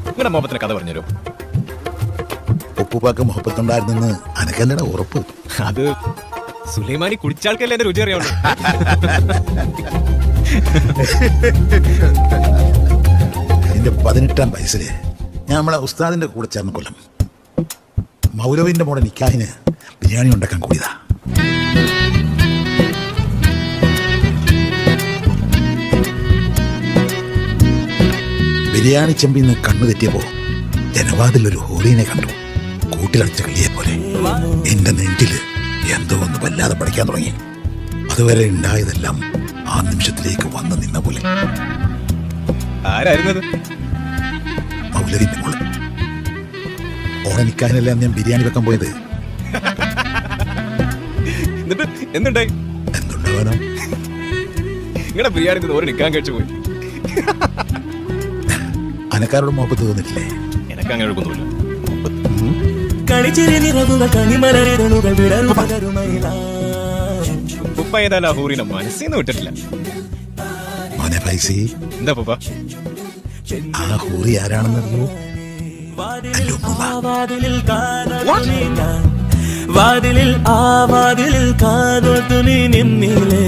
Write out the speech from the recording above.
നിങ്ങളുടെ മോഹത്തിന് കഥ പറഞ്ഞുതരോ? ഉപ്പുപ്പാക്ക് മുഹബത്തുണ്ടായിരുന്നെന്ന് അനക്കെന്താ ഉറപ്പ്? അത് സുലൈമാനി കുടിച്ചാൾക്കല്ലേ എന്റെ രുചി അറിയാവുള്ളൂ. എന്റെ 18ാം വയസ്സില് ഞാൻ നമ്മളെ ഉസ്താദിന്റെ കൂടെ ചേർന്ന് കൊല്ലം മൗലവിന്റെ മോടെ നിക്കാഹിന് ബിരിയാണി ഉണ്ടാക്കാൻ കൂടിയതാ. ബിരിയാണി ചെമ്പിന്ന് കണ്ണു തെറ്റിയപ്പോ ജനവാതിലൊരു ഹോറീനെ കണ്ടു. കൂട്ടിലടിച്ച കിളിയെ പോലെ എന്റെ നെഞ്ചില് എന്തോ ഒന്ന് വല്ലാതെ പഠിക്കാൻ തുടങ്ങി. അതുവരെ ഉണ്ടായതെല്ലാം ആ നിമിഷത്തിലേക്ക് വന്നു നിന്ന പോലെ. ആരായിരുന്നത്? മൗലവിന്റെ മോള്. ഓണ നിക്കാഹിനല്ലേ ഞാൻ ബിരിയാണി വെക്കാൻ പോയത്. എന്നിട്ട് എന്തുണ്ടായി? എന്തുണ്ടാവാനോ? നിങ്ങളുടെ ബിരിയാണി ഓരോ നിക്കാൻ കഴിച്ചു പോയി. അനക്കാരോട് മുഹബത്ത് തോന്നിട്ടില്ലേ? എനക്ക് അങ്ങനെ ഒന്നുമില്ല. ഉപ്പ ഏതായാലും ആ ഹൂറിനെ മനസ്സിന്ന് വിട്ടിട്ടില്ല. മോനെ പൈസി, എന്താ ഉപ്പ? ആ ഹൂറി ആരാണെന്നറിയോ? എന്റെ ഉമ്മ. വാതിലിൽ കാതോർത്തു നീ നിന്നില്ലേ.